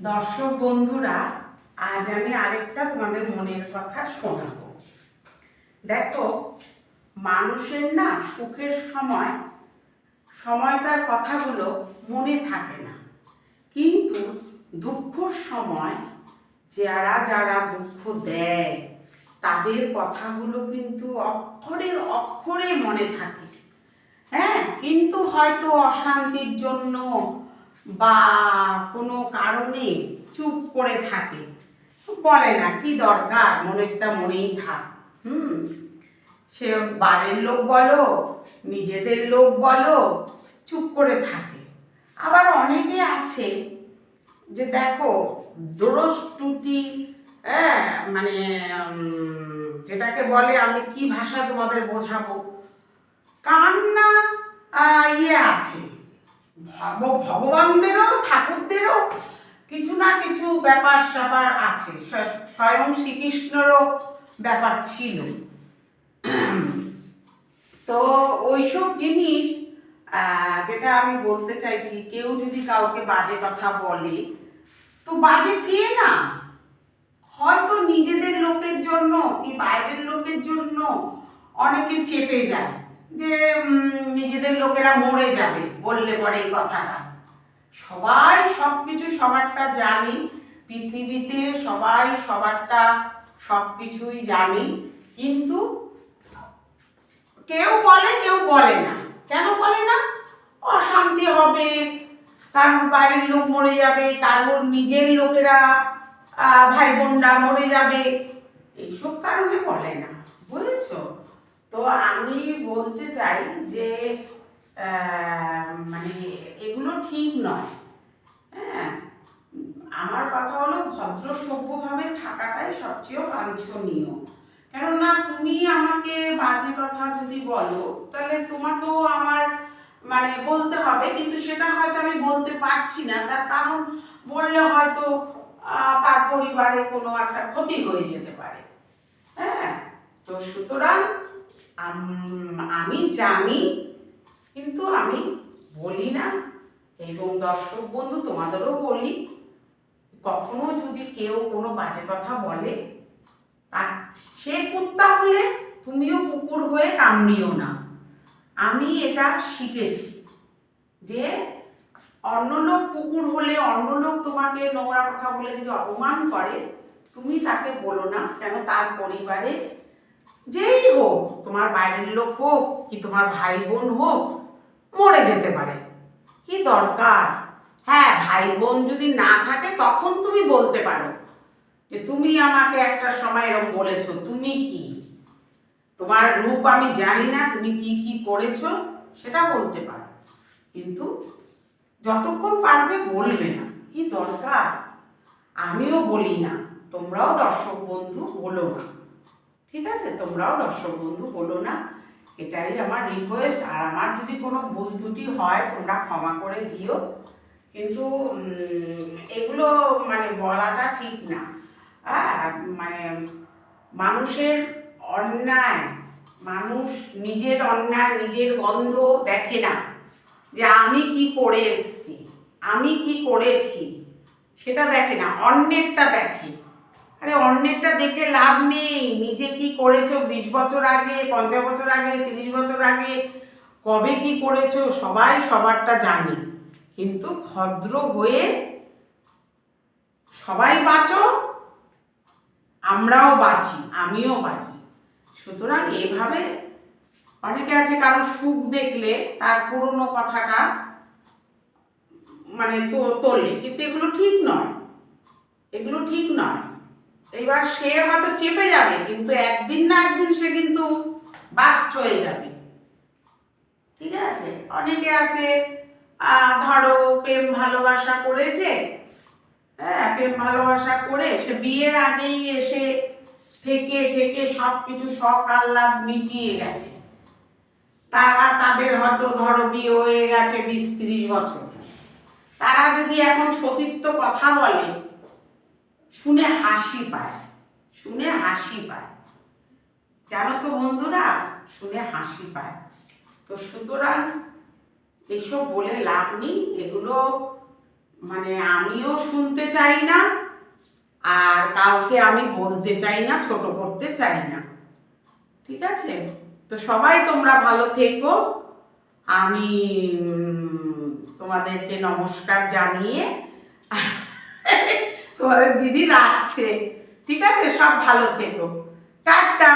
দর্শক বন্ধুরা, আজ আমি আরেকটা তোমাদের মনের কথা শোনাবো। দেখো, মানুষের না সুখের সময়কার কথাগুলো মনে থাকে না, কিন্তু দুঃখর সময় যারা যারা দুঃখ দেয় তাদের কথাগুলো কিন্তু অক্ষরে অক্ষরে মনে থাকে। হ্যাঁ, কিন্তু হয়তো অশান্তির জন্য বা কোনো কারণে চুপ করে থাকে, বলে না, কি দরকার, মনেরটা মনেই থাক। সে বাড়ির লোক বলো, নিজেদের লোক বলো, চুপ করে থাকে। আবার অনেকে আছে যে দেখো, দোষ ত্রুটি, হ্যাঁ, মানে যেটাকে বলে, আমি কি ভাষা তোমাদের বোঝাবো, কান্না আছে। ভগবানদেরও ঠাকুরদেরও কিছু না কিছু ব্যাপার স্যাপার আছে, স্বয়ং শ্রীকৃষ্ণেরও ব্যাপার ছিল। তো ওইসব জিনিস, যেটা আমি বলতে চাইছি, কেউ যদি কাউকে বাজে কথা বলে, তো বাজে কে না, হয়তো নিজেদের লোকের জন্য কি বাইরের লোকের জন্য অনেকে চেপে যায় যে নিজেদের লোকেরা মরে যাবে বললে পরে এই কথাটা। সবাই সব কিছু সবারটা জানি, পৃথিবীতে সবাই সবারটা সব কিছুই জানি, কিন্তু কেউ বলে কেউ বলে না। কেন বলে না? অশান্তি হবে, কারোর বাড়ির লোক মরে যাবে, কারোর নিজের লোকেরা ভাই বোনরা মরে যাবে, এইসব কারণে বলে না, বুঝেছ? তো আমি বলতে চাই যে মানে এগুলো ঠিক নয়। হ্যাঁ, আমার কথা হলো, ভদ্র সভ্যভাবে থাকাটাই সবচেয়ে বাঞ্ছনীয়। কেননা তুমি আমাকে বাজে কথা যদি বলো, তাহলে তোমাকেও আমার মানে বলতে হবে, কিন্তু সেটা হয়তো আমি বলতে পারছি না, তার কারণ বললে হয়তো তার পরিবারে কোনো একটা ক্ষতি হয়ে যেতে পারে। হ্যাঁ, তো সুতরাং আমি জানি, কিন্তু আমি বলি না। এবং দর্শক বন্ধু, তোমাদেরও বলি, কখনো যদি কেউ কোনো বাজে কথা বলে, আর সে কুত্তা হলে তুমিও কুকুর হয়ে কামড়িও না। আমি এটা শিখেছি যে অন্য লোক কুকুর হলে, অন্য লোক তোমাকে নোংরা কথা বলে যদি অপমান করে, তুমি তাকে বলো না। কেন? তার পরিবারে যেই হোক, তোমার বাড়ির লোক হোক কি তোমার ভাই বোন হোক, মরে যেতে পারে, কি দরকার? হ্যাঁ, ভাই বোন যদি না থাকে তখন তুমি বলতে পারো যে তুমি আমাকে একটা সময় এরকম বলেছো, তুমি কি, তোমার রূপ আমি জানি না, তুমি কি কি করেছো, সেটা বলতে পারো, কিন্তু যতক্ষণ পারবে বলবে না, কি দরকার? আমিও বলি না, তোমরাও দর্শক বন্ধু বলো না, ঠিক আছে? তোমরাও দর্শক বন্ধু বলো না, এটাই আমার রিকোয়েস্ট। আর আমার যদি কোনো ভুল ত্রুটি হয়, তোমরা ক্ষমা করে দিও, কিন্তু এগুলো মানে বলাটা ঠিক না। মানে মানুষের অন্যায়, মানুষ নিজের অন্যায়, নিজের গন্ধ দেখে না, যে আমি কি করে এসছি, আমি কি করেছি, সেটা দেখে না, অন্যেরটা দেখে। আরে অন্যেরটা দেখে লাভ নেই, নিজে কি করেছো 20 বছর আগে, 50 বছর আগে, 30 বছর আগে, কবে কি করেছো, সবাই সবারটা জানে। কিন্তু ভদ্র হয়ে সবাই বাঁচো, আমরাও বাঁচি, আমিও বাঁচি। সুতরাং এভাবে অনেকে আছে, কারো সুখ দেখলে তার পুরনো কথাটা মানে তোলে, কিন্তু এগুলো ঠিক নয়, এগুলো ঠিক নয়। এবার সে হয়তো চেপে যাবে, কিন্তু একদিন না একদিন সে কিন্তু বাস্ট হয়ে যাবে, ঠিক আছে? অনেকে আছে, ধরো প্রেম ভালোবাসা করেছে, হ্যাঁ, প্রেম ভালোবাসা করে সে বিয়ের আগেই এসে থেকে থেকে সব কিছু শখ আহ্লাদ মিটিয়ে গেছে। তাদের হয়তো ধরো বিয়ে হয়ে গেছে 20-30 বছর, তারা যদি এখন সতীত্ব কথা বলে, শুনে হাসি পায়, শুনে হাসি পায়, জানো তো বন্ধুরা, শুনে হাসি পায়। তো সুতরাং এসব বলে লাভ নেই, এগুলো মানে আমিও শুনতে চাই না, আর কাউকে আমি বলতে চাই না, ছোট করতে চাই না। ঠিক আছে? তো সবাই তোমরা ভালো থেকো। আমি তোমাদেরকে নমস্কার জানিয়ে তোমাদের দিদি রাখছে। ঠিক আছে? সব ভালো থেকো। টাটা।